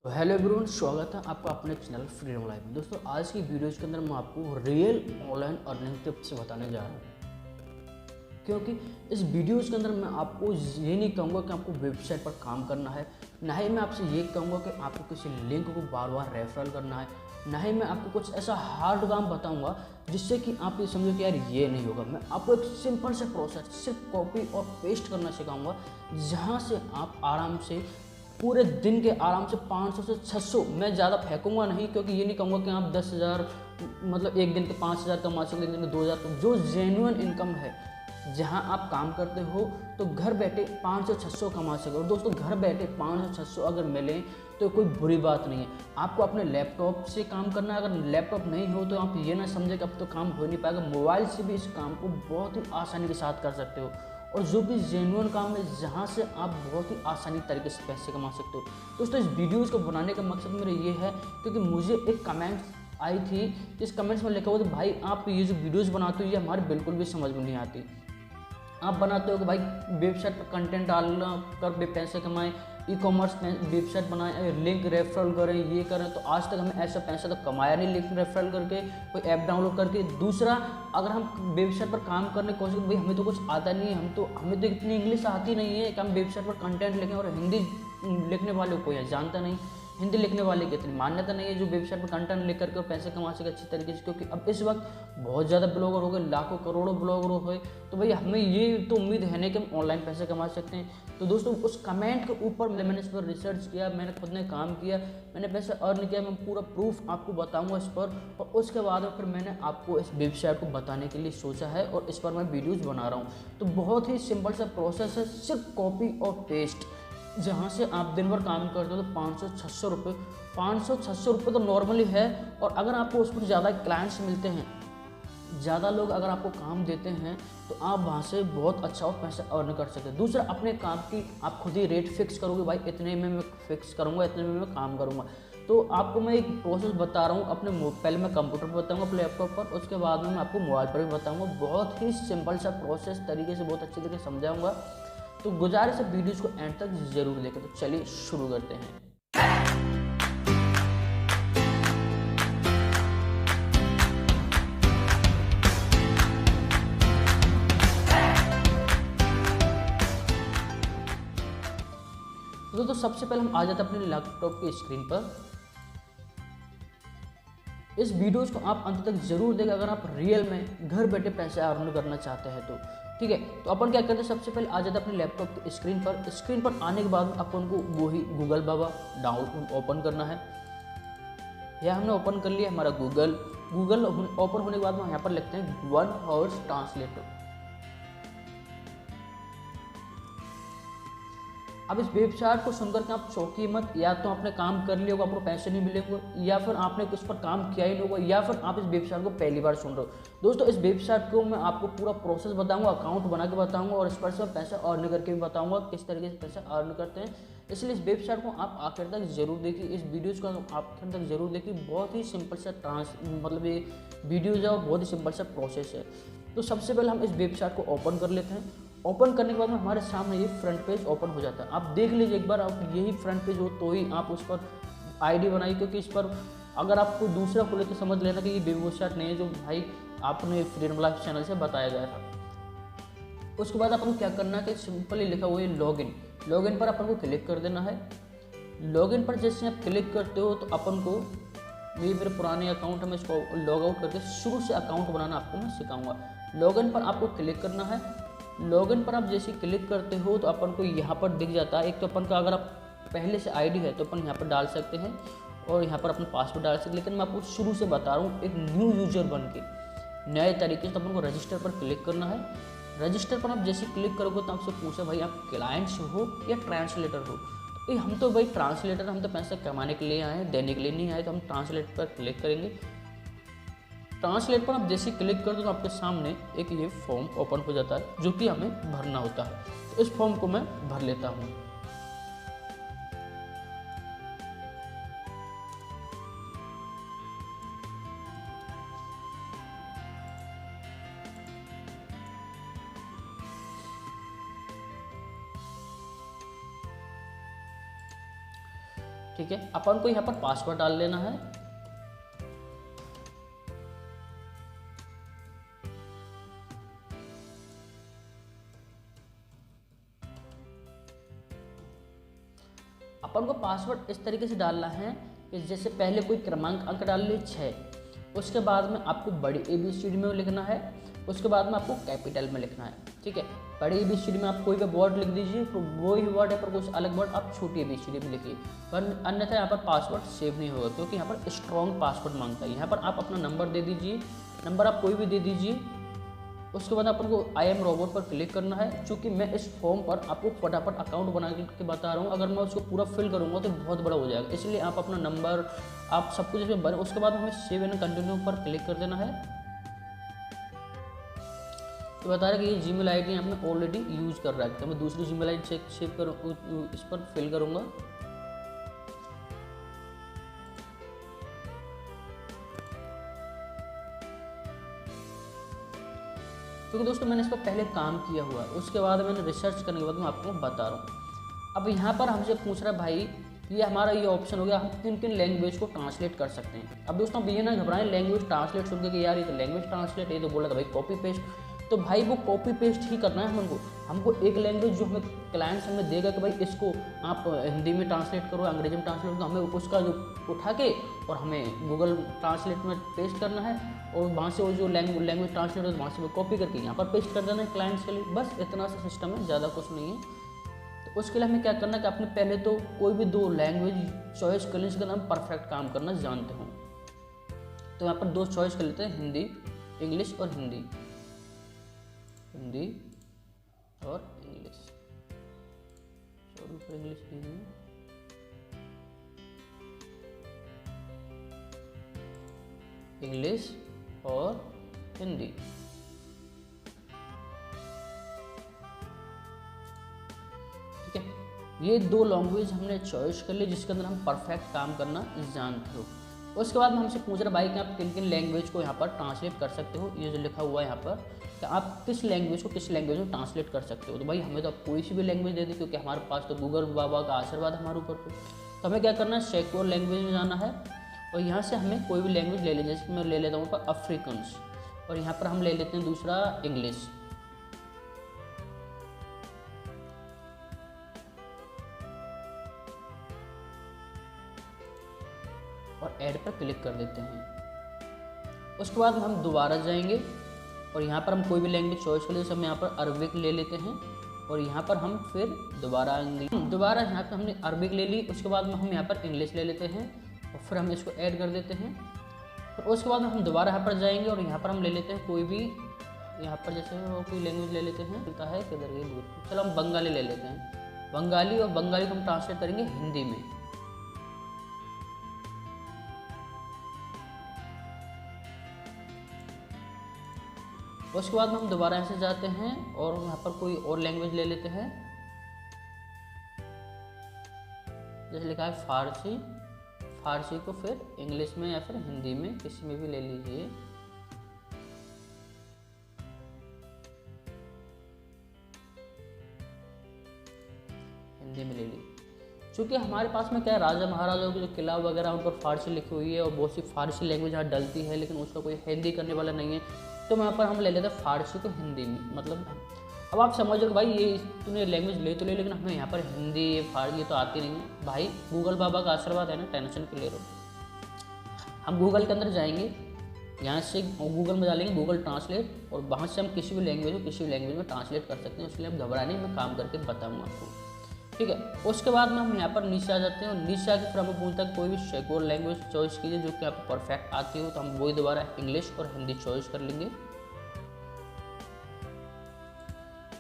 तो hello everyone, स्वागत है आपका अपने चैनल फ्रीडम लाइफ में। दोस्तों, आज की वीडियोज़ के अंदर मैं आपको रियल ऑनलाइन अर्निंग टिप्स बताने जा रहा हूँ, क्योंकि इस वीडियोज़ के अंदर मैं आपको ये नहीं कहूँगा कि आपको वेबसाइट पर काम करना है, ना ही मैं आपसे ये कहूँगा कि आपको किसी लिंक को बार बार रेफरल करना है, ना ही मैं आपको कुछ ऐसा हार्ड काम बताऊँगा जिससे कि आप ये समझो कि यार ये नहीं होगा। मैं आपको एक सिंपल से प्रोसेस सिर्फ कॉपी और पेस्ट करना सिखाऊंगा, जहाँ से आप आराम से पूरे दिन के आराम से 500 से 600, मैं ज़्यादा फेंकूंगा नहीं, क्योंकि ये नहीं कहूँगा कि आप 10,000 मतलब एक दिन के 5,000 कमा सकते, एक दिन के 2,000। जो जेन्युइन इनकम है, जहाँ आप काम करते हो तो घर बैठे 500-600 कमा सको। और दोस्तों, घर बैठे 500-600 अगर मिले तो कोई बुरी बात नहीं है। आपको अपने लैपटॉप से काम करना है। अगर लैपटॉप नहीं हो तो आप ये ना समझे कि अब तो काम हो नहीं पाएगा। मोबाइल से भी इस काम को बहुत ही आसानी के साथ कर सकते हो, और जो भी जेन्युइन काम है जहाँ से आप बहुत ही आसानी तरीके से पैसे कमा सकते हो। दोस्तों, इस वीडियोज़ को बनाने का मकसद मेरा ये है, क्योंकि मुझे एक कमेंट्स आई थी, इस कमेंट्स में लिखा हुआ था, भाई आप ये जो वीडियोज़ बनाते हो ये हमारे बिल्कुल भी समझ में नहीं आती। आप बनाते हो कि भाई वेबसाइट पर कंटेंट डालना कर पैसे कमाएं, ई कॉमर्स वेबसाइट बनाएं, लिंक रेफरल करें, ये करें। तो आज तक हमें ऐसा पैसा तो कमाया नहीं लिंक रेफरल करके, कोई ऐप डाउनलोड करके। दूसरा, अगर हम वेबसाइट पर काम करने की कोशिश करें, भाई हमें तो कुछ आता नहीं है, हमें तो इतनी इंग्लिश आती नहीं है कि हम वेबसाइट पर कंटेंट लिखें। और हिंदी लिखने वाले को कोई जानता नहीं, हिंदी लिखने वाले की इतनी मान्यता नहीं है जो वेबसाइट पर कंटेंट लिख करके पैसे कमा सके अच्छी तरीके से। क्योंकि अब इस वक्त बहुत ज़्यादा ब्लॉगर हो गए, लाखों करोड़ों ब्लॉगर हो गए, तो भाई हमें ये तो उम्मीद है नहीं कि हम ऑनलाइन पैसे कमा सकते हैं। तो दोस्तों, उस कमेंट के ऊपर मैंने इस पर रिसर्च किया, मैंने खुद ने काम किया, मैंने पैसे अर्न किया। मैं पूरा प्रूफ आपको बताऊंगा इस पर, और उसके बाद फिर मैंने आपको इस वेबसाइट को बताने के लिए सोचा है, और इस पर मैं वीडियोज़ बना रहा हूँ। तो बहुत ही सिंपल सा प्रोसेस है, सिर्फ कॉपी और पेस्ट। जहाँ से आप दिन भर काम करते हो तो 500-600 रुपये, 500-600 रुपये तो नॉर्मली है। और अगर आपको उस पर ज़्यादा क्लाइंट्स मिलते हैं, ज़्यादा लोग अगर आपको काम देते हैं, तो आप वहाँ से बहुत अच्छा और पैसा अर्न कर सकते हैं। दूसरा, अपने काम की आप खुद ही रेट फिक्स करोगे, भाई इतने में मैं फिक्स करूँगा, इतने में मैं काम करूँगा। तो आपको मैं एक प्रोसेस बता रहा हूँ अपने पहले मैं कंप्यूटर पर बताऊँगा, अपने लैपटॉप पर, उसके बाद में मैं आपको मोबाइल पर भी बताऊँगा। बहुत ही सिंपल सा प्रोसेस तरीके से, बहुत अच्छे तरीके से समझाऊँगा। तो गुजारिश है वीडियोस को एंड तक जरूर देखें। तो चलिए शुरू करते हैं। तो दोस्तों, सबसे पहले हम आ जाते हैं अपने लैपटॉप की स्क्रीन पर। इस वीडियोस को आप अंत तक जरूर देखें अगर आप रियल में घर बैठे पैसे अर्न करना चाहते हैं तो। ठीक है, तो अपन क्या करते हैं, सबसे पहले आ जाते हैं अपने लैपटॉप की स्क्रीन पर। स्क्रीन पर आने के बाद अपन को वही गूगल बाबा डाउन ओपन करना है। यह हमने ओपन कर लिया हमारा गूगल ओपन होने के बाद हम यहाँ पर लिखते हैं 1 हॉर्स ट्रांसलेटर। अब इस वेबसाइट को सुनकर के आप चौंकिए मत। या तो आपने काम कर लिया होगा, आपको पैसे नहीं मिलेंगे, या फिर आपने कुछ पर काम किया ही नहीं होगा, या फिर आप इस वेबसाइट को पहली बार सुन रहे हो। दोस्तों, इस वेबसाइट को मैं आपको पूरा प्रोसेस बताऊंगा, अकाउंट बना के बताऊंगा, और इस पर से पैसा अर्न करके भी बताऊंगा किस तरीके से पैसा अर्न करते हैं। इसलिए इस वेबसाइट को आप आखिर तक जरूर देखिए, इस वीडियोज़ को आप आखिर तक जरूर देखिए। बहुत ही सिंपल सा मतलब ये वीडियोज़ है, और बहुत ही सिंपल सा प्रोसेस है। तो सबसे पहले हम इस वेबसाइट को ओपन कर लेते हैं। ओपन करने के बाद में हमारे सामने ये फ्रंट पेज ओपन हो जाता है। आप देख लीजिए एक बार, आप यही फ्रंट पेज हो तो ही आप उस पर आईडी बनाइए, क्योंकि इस पर अगर आप कोई दूसरा खोले तो समझ लेना कि ये वेबसाइट नहीं है जो भाई आपने फ्रीडम लाइफ चैनल से बताया गया था। उसके बाद अपन को क्या करना है कि सिंपली लिखा हुआ है लॉगिन। लॉगिन पर अपन को क्लिक कर देना है। लॉगिन पर जैसे आप क्लिक करते हो तो अपन को ये मेरे पुराने अकाउंट में इसको लॉग आउट करके शुरू से अकाउंट बनाना आपको मैं सिखाऊंगा। लॉगिन पर आपको क्लिक करना है। लॉगिन पर आप जैसे क्लिक करते हो तो अपन को यहाँ पर दिख जाता है। एक तो अपन का अगर आप पहले से आईडी है तो अपन यहाँ पर डाल सकते हैं, और यहाँ पर अपना पासवर्ड डाल सकते हैं। लेकिन मैं आपको शुरू से बता रहा हूँ, एक न्यू यूजर बन के नए तरीके से, तो अपन को रजिस्टर पर क्लिक करना है। रजिस्टर पर आप जैसे क्लिक करोगे तो आपसे पूछे भाई आप क्लाइंट्स हो या ट्रांसलेटर हो। तो हम तो भाई ट्रांसलेटर, हम तो पैसे कमाने के लिए आए हैं, देने के लिए नहीं आए। तो हम ट्रांसलेट पर क्लिक करेंगे। ट्रांसलेट पर आप जैसे क्लिक कर दो तो आपके सामने एक ये फॉर्म ओपन हो जाता है, जो कि हमें भरना होता है। तो इस फॉर्म को मैं भर लेता हूँ। ठीक है, अपन को यहाँ पर पासवर्ड डाल लेना है। अपन को पासवर्ड इस तरीके से डालना है कि जैसे पहले कोई क्रमांक अंक डाल ले 6, उसके बाद में आपको बड़ी ABCD में लिखना है, उसके बाद में आपको कैपिटल में लिखना है। ठीक है, बड़ी ABCD में आप कोई भी वर्ड लिख दीजिए, तो वही वर्ड है पर कुछ अलग वर्ड आप छोटी ABCD में लिखिए, पर अन्यथा यहाँ पर पासवर्ड सेव नहीं होगा क्योंकि यहाँ पर स्ट्रॉन्ग पासवर्ड मांगता है। यहाँ पर आप अपना नंबर दे दीजिए, नंबर आप कोई भी दे दीजिए। उसके बाद अपन को आई एम रोबोट पर क्लिक करना है। चूँकि मैं इस फॉर्म पर आपको फटाफट अकाउंट बना के बता रहा हूँ, अगर मैं उसको पूरा फिल करूँगा तो बहुत बड़ा हो जाएगा, इसलिए आप अपना नंबर आप सब कुछ इसमें भरें। उसके बाद हमें सेव एंड कंटिन्यू पर क्लिक कर देना है। तो बता रहा है कि ये जीमेल आईडी हमने ऑलरेडी यूज़ कर रहा है, तो मैं दूसरी जीमेल आईडी सेव करूँ, इस पर फिल करूँगा। क्योंकि दोस्तों मैंने इस पर पहले काम किया हुआ है, उसके बाद मैंने रिसर्च करने के बाद मैं आपको बता रहा हूँ। अब यहाँ पर हमसे पूछ रहा है भाई ये हमारा ये ऑप्शन हो गया, हम किन किन लैंग्वेज को ट्रांसलेट कर सकते हैं। अब दोस्तों ये ना घबराएं लैंग्वेज ट्रांसलेट सुन के कि यार ये तो लैंग्वेज ट्रांसलेट, ये तो बोला था भाई कॉपी पेस्ट, तो भाई वो कॉपी पेस्ट ही करना है हमको एक लैंग्वेज जो हमें क्लाइंट्स हमें देगा कि भाई इसको आप हिंदी में ट्रांसलेट करो, अंग्रेजी में ट्रांसलेट करो, हमें उसका जो उठा के और हमें गूगल ट्रांसलेट में पेस्ट करना है और वहाँ से वो जो लैंग्वेज ट्रांसलेट है वहाँ से वो कॉपी करके यहाँ पर पेस्ट कर देना है क्लाइंट्स के लिए। बस इतना सा सिस्टम है, ज़्यादा कुछ नहीं है। तो उसके लिए हमें क्या करना है कि आपने पहले तो कोई भी 2 लैंग्वेज चॉइस कर ली जिसका नाम परफेक्ट काम करना जानते हो। तो यहाँ पर 2 चॉइस कर लेते हैं, हिंदी इंग्लिश और हिंदी और इंग्लिश। सॉरी फॉर इंग्लिश नहीं, इंग्लिश और हिंदी। ठीक है, ये 2 लैंग्वेज हमने चॉइस कर ली जिसके अंदर हम परफेक्ट काम करना जानते हो। उसके बाद में हमसे पूछ रहा भाई कि आप किन किन लैंग्वेज को यहाँ पर ट्रांसलेट कर सकते हो। ये जो लिखा हुआ है यहाँ पर कि आप किस लैंग्वेज को किस लैंग्वेज में ट्रांसलेट कर सकते हो। तो भाई हमें तो आप कोई सी भी लैंग्वेज दे दी क्योंकि हमारे पास तो गूगल बाबा का आशीर्वाद हमारे ऊपर पे। तो हमें क्या करना है, सिक्योर लैंग्वेज में जाना है और यहाँ से हमें कोई भी लैंग्वेज ले लें। जैसे कि मैं ले लेता हूँ पर अफ्रीकन्स, और यहाँ पर हम ले लेते हैं दूसरा इंग्लिश। और ऐड पर क्लिक कर देते हैं। उसके बाद हम दोबारा जाएंगे और यहाँ पर हम कोई भी लैंग्वेज चॉइस कर ले। जैसे हम यहाँ पर अरबिक ले लेते हैं और यहाँ पर हम फिर दोबारा यहाँ पर हमने अरबिक ले ली। उसके बाद में हम यहाँ पर इंग्लिश ले लेते हैं और फिर हम इसको ऐड कर देते हैं। और उसके बाद में हम दोबारा यहाँ पर जाएंगे और यहाँ पर हम ले लेते हैं कोई भी, यहाँ पर जैसे कोई लैंग्वेज ले लेते हैं, मिलता है किधर गई दूर, चलो हम बंगाली ले लेते हैं, बंगाली। और बंगाली को हम ट्रांसलेट करेंगे हिंदी में। उसके बाद में हम दोबारा ऐसे जाते हैं और यहाँ पर कोई और लैंग्वेज ले लेते हैं। जैसे लिखा है फारसी, फारसी को फिर इंग्लिश में या फिर हिंदी में किसी में भी ले लीजिए। हिंदी में ले ली। चूँकि हमारे पास में क्या है, राजा महाराजाओं के जो किला वगैरह उन पर फारसी लिखी हुई है और बहुत सी फारसी लैंग्वेज यहाँ डलती है, लेकिन उसका कोई हिंदी करने वाला नहीं है। तो यहाँ पर हम ले लेते हैं फारसी को हिंदी में। मतलब अब आप समझ लो भाई ये तूने लैंग्वेज ले तो ले, लेकिन हमें यहाँ पर हिंदी फारसी तो आती नहीं है। भाई गूगल बाबा का आशीर्वाद है ना, टेंशन क्यों ले रहे हो। हम गूगल के अंदर जाएंगे, यहाँ से गूगल में डालेंगे गूगल ट्रांसलेट और वहाँ से हम किसी भी लैंग्वेज को किसी भी लैंग्वेज में ट्रांसलेट कर सकते हैं। इसलिए आप घबराने, मैं काम करके बताऊँगा आपको, ठीक है। उसके बाद में हम यहाँ पर नीचे आ जाते हैं और नीचे आके फिर हमें पूछता है कोई भी सिक्योर लैंग्वेज चॉइस कीजिए जो कि आपको परफेक्ट आती हो। तो हम वही दोबारा इंग्लिश और हिंदी चॉइस कर लेंगे,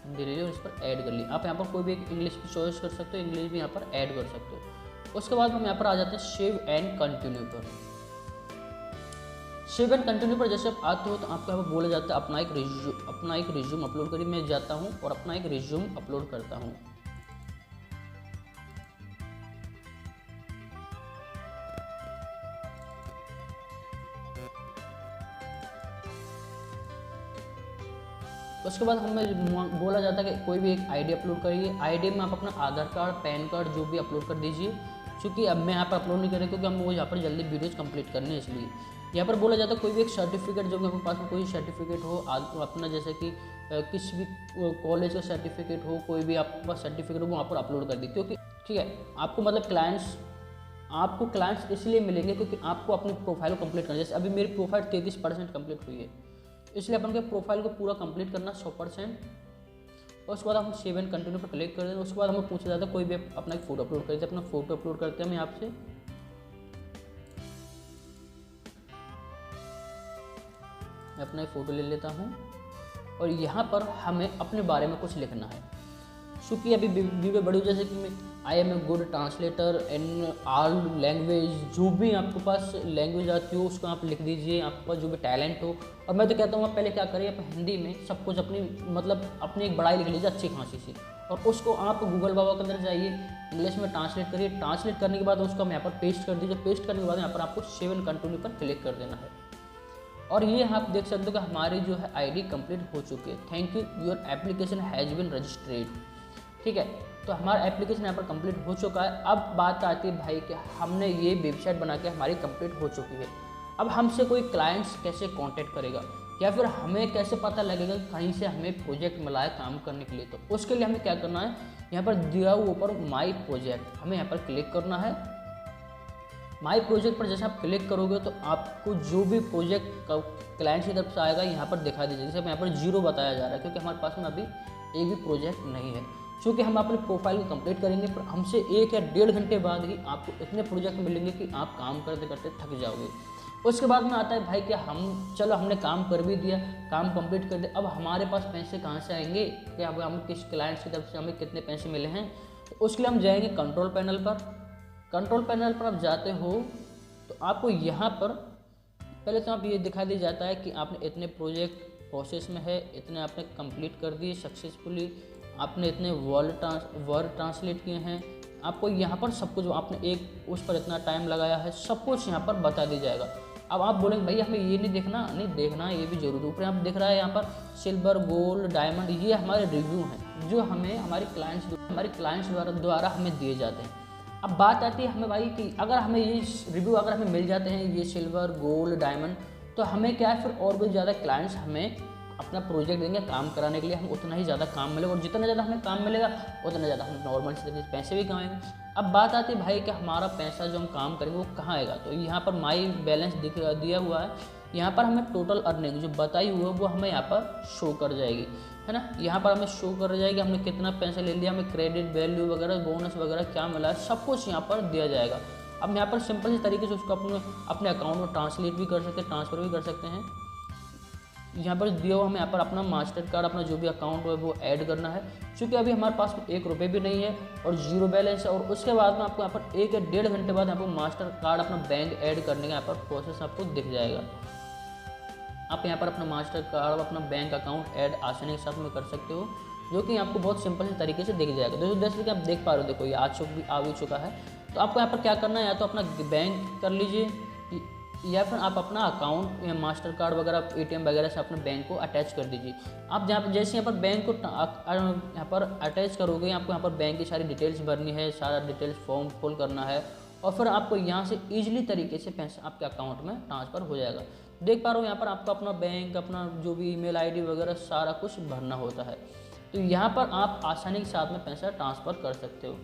हिंदी ले ली और इस पर ऐड कर ली। आप यहाँ पर कोई भी एक इंग्लिश की चॉइस कर सकते हो, इंग्लिश भी यहाँ पर ऐड कर सकते हो। उसके बाद हम यहाँ पर आ जाते हैं सेव एंड कंटिन्यू पर। सेव एंड कंटिन्यू पर जैसे आप आते हो तो आपको यहाँ पर बोला जाता है अपना एक रिज्यूम अपलोड करिए। मैं जाता हूँ और अपना एक रिज्यूम अपलोड करता हूँ। उसके बाद हमें बोला जाता है कि कोई भी एक आईडी अपलोड करिए। आईडी में आप अपना आधार कार्ड, पैन कार्ड जो भी अपलोड कर दीजिए। क्योंकि अब मैं यहाँ पर अपलोड नहीं कर रहा क्योंकि हम वो यहाँ पर जल्दी वीडियोज़ कंप्लीट करने हैं, इसलिए यहाँ पर बोला जाता है कोई भी एक सर्टिफिकेट जो कि आपके पास में कोई सर्टिफिकेट हो अपना, जैसे कि किसी भी कॉलेज का सर्टिफिकेट हो, कोई भी आपके पास सर्टिफिकेट हो, वहाँ पर अपलोड कर दी। क्योंकि ठीक है, आपको मतलब क्लाइंट्स इसलिए मिलेंगे क्योंकि आपको अपनी प्रोफाइल को कंप्लीट करना। जैसे अभी मेरी प्रोफाइल 33% कंप्लीट हुई है, इसलिए अपन के प्रोफाइल को पूरा कंप्लीट करना 100%। और उसके बाद हम सेव एंड कंटिन्यू पर क्लिक कर दें। उसके बाद हमें पूछा जाता है कोई भी अपना एक फ़ोटो अपलोड करते हैं। अपना फ़ोटो अपलोड करते हैं हम यहाँ से। मैं अपना एक फ़ोटो ले लेता हूँ और यहाँ पर हमें अपने बारे में कुछ लिखना है। क्योंकि अभी वीडियो बड़ी वजह से कि I am a good translator in all language, जो भी आपके पास लैंग्वेज आती हो उसको आप लिख दीजिए, आपके पास जो भी टैलेंट हो। और मैं तो कहता हूँ आप पहले क्या करिए, आप हिंदी में सब कुछ अपनी एक बड़ाई लिख लीजिए अच्छी खांसी से, और उसको आप गूगल बाबा के अंदर जाइए, इंग्लिश में ट्रांसलेट करिए। ट्रांसलेट करने के बाद उसको हम यहाँ पर पेस्ट कर दीजिए। पेस्ट करने के बाद यहाँ पर आपको सेव एंड कंटिन्यू पर क्लिक कर देना है। और ये आप देख सकते हो कि हमारी जो है आईडी कंप्लीट हो चुकी है। Thank you, your application has been registered. ठीक है, तो हमारा एप्लीकेशन यहाँ पर कंप्लीट हो चुका है। अब बात आती है भाई कि हमने ये वेबसाइट बना के हमारी कंप्लीट हो चुकी है। अब हमसे कोई क्लाइंट्स कैसे कांटेक्ट करेगा, या फिर हमें कैसे पता लगेगा कि कहीं से हमें प्रोजेक्ट मिला है काम करने के लिए। तो उसके लिए हमें क्या करना है, यहाँ पर दिया हुआ ऊपर माई प्रोजेक्ट, हमें यहाँ पर क्लिक करना है। माई प्रोजेक्ट पर जैसे आप क्लिक करोगे तो आपको जो भी प्रोजेक्ट क्लाइंट की तरफ से आएगा यहाँ पर दिखा दीजिए। जैसे यहाँ पर 0 बताया जा रहा है क्योंकि हमारे पास में अभी एक भी प्रोजेक्ट नहीं है। क्योंकि हम अपनी प्रोफाइल को कंप्लीट करेंगे, पर हमसे 1 या 1.5 घंटे बाद ही आपको इतने प्रोजेक्ट मिलेंगे कि आप काम करते करते थक जाओगे। उसके बाद में आता है भाई कि हमने काम कर भी दिया, काम कंप्लीट कर दिया, अब हमारे पास पैसे कहाँ से आएंगे, कि अब हम किस क्लाइंट्स की तरफ से हमें कितने पैसे मिले हैं। तो उसके लिए हम जाएंगे कंट्रोल पैनल पर। कंट्रोल पैनल पर आप जाते हो तो आपको यहाँ पर पहले तो आप ये दिखा दिया जाता है कि आपने इतने प्रोजेक्ट प्रोसेस में है, इतने आपने कंप्लीट कर दिए सक्सेसफुली, आपने इतने वर्ड ट्रांसलेट किए हैं। आपको यहाँ पर सब कुछ, आपने एक उस पर इतना टाइम लगाया है, सब कुछ यहाँ पर बता दिया जाएगा। अब आप बोलेंगे भैया हमें ये नहीं देखना, नहीं देखना ये भी जरूरी। ऊपर आप दिख रहा है यहाँ पर सिल्वर, गोल्ड, डायमंड, ये हमारे रिव्यू हैं जो हमें हमारे क्लाइंट्स द्वारा हमें दिए जाते हैं। अब बात आती है हमें भाई कि अगर हमें ये रिव्यू अगर हमें मिल जाते हैं, ये सिल्वर, गोल्ड, डायमंड, तो हमें क्या है फिर और भी ज़्यादा क्लाइंट्स हमें अपना प्रोजेक्ट देंगे काम कराने के लिए। हम उतना ही ज़्यादा काम मिलेगा, और जितना ज़्यादा हमें काम मिलेगा उतना ज़्यादा हम नॉर्मल से पैसे भी कमाएंगे। अब बात आती है भाई कि हमारा पैसा जो हम काम करेंगे वो कहाँ आएगा। तो यहाँ पर माई बैलेंस दिया हुआ है, यहाँ पर हमें टोटल अर्निंग जो बताई हुई है वो हमें यहाँ पर शो कर जाएगी, है ना। यहाँ पर हमें शो कर जाएगी हमने कितना पैसा ले लिया, हमें क्रेडिट वैल्यू वगैरह, बोनस वगैरह क्या मिला है, सब कुछ यहाँ पर दिया जाएगा। अब यहाँ पर सिंपल से तरीके से उसको अपने अकाउंट में ट्रांसलेट भी कर सकते हैं, ट्रांसफ़र भी कर सकते हैं। यहाँ पर दिया हुआ हमें यहाँ पर अपना मास्टर कार्ड, अपना जो भी अकाउंट है वो ऐड करना है। क्योंकि अभी हमारे पास 1 रुपये भी नहीं है और 0 बैलेंस है। और उसके बाद में आपको यहाँ पर 1 या 1.5 घंटे बाद यहाँ पर मास्टर कार्ड अपना बैंक ऐड करने का यहाँ पर प्रोसेस आपको दिख जाएगा। आप यहाँ पर अपना मास्टर कार्ड, अपना बैंक अकाउंट ऐड आसानी के साथ में कर सकते हो, जो कि आपको बहुत सिंपल से तरीके से दिख जाएगा। दोस्तों जैसे कि आप देख पा रहे हो, देखो ये आ भी चुका है। तो आपको यहाँ पर क्या करना है, या तो अपना बैंक कर लीजिए, या फिर आप अपना अकाउंट या मास्टर कार्ड वगैरह ATM वगैरह से अपने बैंक को अटैच कर दीजिए। आप जैसे यहाँ पर बैंक को यहाँ पर अटैच करोगे, आपको यहाँ पर बैंक की सारी डिटेल्स भरनी है, सारा डिटेल्स फॉर्म फिल करना है, और फिर आपको यहाँ से ईजिली तरीके से पैसा आपके अकाउंट में ट्रांसफ़र हो जाएगा। देख पा रहे हो यहाँ पर आपको अपना बैंक, अपना जो भी ईमेल ID वगैरह सारा कुछ भरना होता है। तो यहाँ पर आप आसानी के साथ में पैसा ट्रांसफ़र कर सकते हो।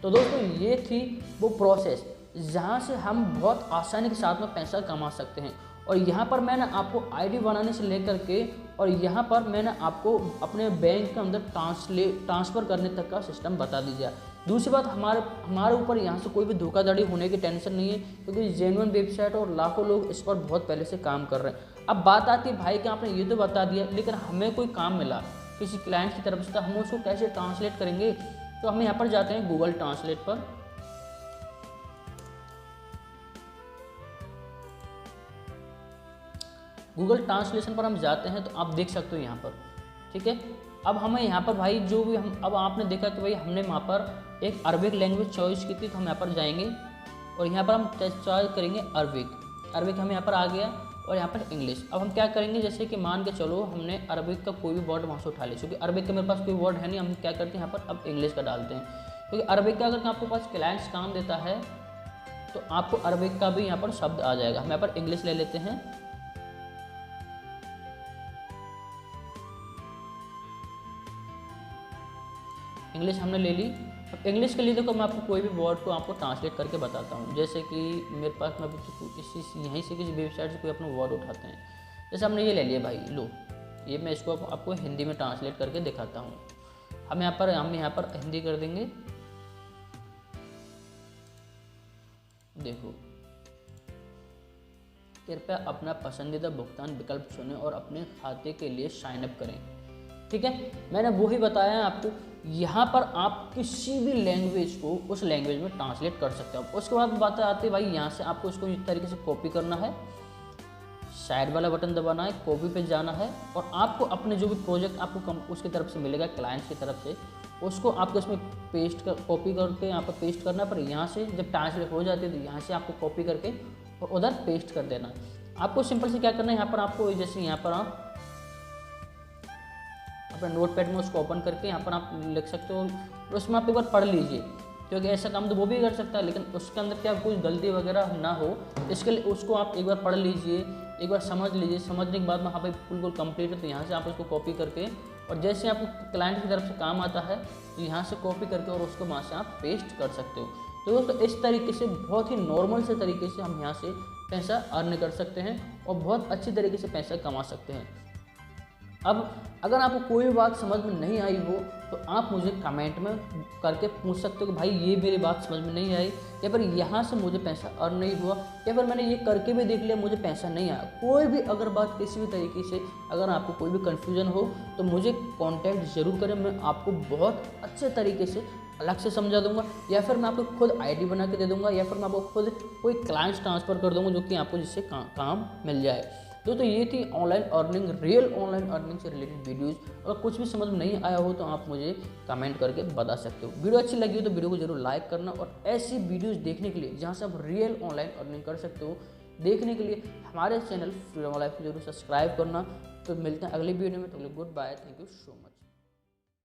तो दोस्तों ये थी वो प्रोसेस जहाँ से हम बहुत आसानी के साथ में पैसा कमा सकते हैं। और यहाँ पर मैंने आपको ID बनाने से लेकर के, और यहाँ पर मैंने आपको अपने बैंक के अंदर ट्रांसफ़र करने तक का सिस्टम बता दीजिए। दूसरी बात, हमारे ऊपर यहाँ से कोई भी धोखाधड़ी होने की टेंशन नहीं है, क्योंकि जेन्युइन वेबसाइट और लाखों लोग इस पर बहुत पहले से काम कर रहे हैं। अब बात आती है भाई कि आपने ये तो बता दिया, लेकिन हमें कोई काम मिला किसी क्लाइंट की तरफ से, तो हम उसको कैसे ट्रांसलेट करेंगे। तो हम यहाँ पर जाते हैं गूगल ट्रांसलेट पर। गूगल ट्रांसलेशन पर हम जाते हैं तो आप देख सकते हो यहाँ पर, ठीक है। अब हमें यहाँ पर भाई जो भी अब आपने देखा कि भाई हमने वहाँ पर एक अरबिक लैंग्वेज चॉइस की थी, तो हम यहाँ पर जाएंगे और यहाँ पर हम चॉइस करेंगे अरबिक हमें यहाँ पर आ गया, और यहाँ पर इंग्लिश। अब हम क्या करेंगे, जैसे कि मान के चलो हमने अरबिक का कोई भी वर्ड वहाँ से उठा लिया, क्योंकि अरबिक का मेरे पास कोई वर्ड है नहीं, हम क्या करते हैं यहाँ पर अब इंग्लिश का डालते हैं। क्योंकि अरबिक का अगर आपके पास क्लाइंट्स काम देता है तो आपको अरबिक का भी यहाँ पर शब्द आ जाएगा। हम यहाँ पर इंग्लिश ले लेते हैं। इंग्लिश हमने ले ली। अब इंग्लिश के लिए देखो मैं आपको कोई भी वर्ड को आपको ट्रांसलेट करके बताता हूँ। जैसे कि मेरे पास मैं यहीं से किसी वेबसाइट से कोई अपना वर्ड उठाते हैं। जैसे हमने ये ले लिया भाई, लो ये मैं इसको आपको हिंदी में ट्रांसलेट करके दिखाता हूँ। हम यहाँ पर हिंदी कर देंगे। देखो, कृपया अपना पसंदीदा भुगतान विकल्प चुनें और अपने खाते के लिए साइन अप करें। ठीक है, मैंने वो ही बताया है आपको। यहाँ पर आप किसी भी लैंग्वेज को उस लैंग्वेज में ट्रांसलेट कर सकते हो। उसके बाद बात आती है भाई, यहाँ से आपको इसको इस तरीके से कॉपी करना है, साइड वाला बटन दबाना है, कॉपी पे जाना है और आपको अपने जो भी प्रोजेक्ट आपको उसकी तरफ से मिलेगा, क्लाइंट की तरफ से, उसको आपको इसमें कॉपी करके यहाँ पर पेस्ट करना। पर यहाँ से जब ट्रांसलेट हो जाती है तो यहाँ से आपको कॉपी करके और उधर पेस्ट कर देना। आपको सिंपल से क्या करना है, यहाँ पर आपको जैसे यहाँ पर आप अपने नोटपैड में उसको ओपन करके यहाँ पर आप लिख सकते हो, उसमें आप एक बार पढ़ लीजिए, क्योंकि ऐसा काम तो वो भी कर सकता है, लेकिन उसके अंदर क्या कोई गलती वगैरह ना हो, इसके लिए उसको आप एक बार पढ़ लीजिए, एक बार समझ लीजिए। समझने के बाद में हाँ भाई बिल्कुल कंप्लीट है, तो यहाँ से आप उसको कॉपी करके और जैसे आपको क्लाइंट की तरफ से काम आता है तो यहाँ से कॉपी करके और उसको वहाँ से आप पेस्ट कर सकते हो। तो दोस्तों इस तरीके से बहुत ही नॉर्मल से तरीके से हम यहाँ से पैसा अर्न कर सकते हैं और बहुत अच्छी तरीके से पैसा कमा सकते हैं। अब अगर आपको कोई भी बात समझ में नहीं आई हो तो आप मुझे कमेंट में करके पूछ सकते हो कि भाई ये मेरी बात समझ में नहीं आई, या फिर यहाँ से मुझे पैसा अर्न नहीं हुआ, या फिर मैंने ये करके भी देख लिया मुझे पैसा नहीं आया। कोई भी अगर बात किसी भी तरीके से अगर आपको कोई भी कन्फ्यूजन हो तो मुझे कॉन्टैक्ट ज़रूर करें। मैं आपको बहुत अच्छे तरीके से अलग से समझा दूंगा, या फिर मैं आपको खुद आईडी बना के दे दूंगा, या फिर मैं आपको खुद कोई क्लाइंट्स ट्रांसफ़र कर दूंगा जो कि आपको जिससे काम मिल जाए। दोस्तों ये थी online earning, real online earning से रिलेटेड वीडियोस। अगर कुछ भी समझ में नहीं आया हो तो आप मुझे कमेंट करके बता सकते हो। वीडियो अच्छी लगी हो तो वीडियो को जरूर लाइक करना, और ऐसी वीडियोस देखने के लिए जहां से आप रियल ऑनलाइन अर्निंग कर सकते हो, देखने के लिए हमारे चैनल फ्रीडम लाइफ को जरूर सब्सक्राइब करना। तो मिलते हैं अगली वीडियो में। तो goodbye, thank you so much.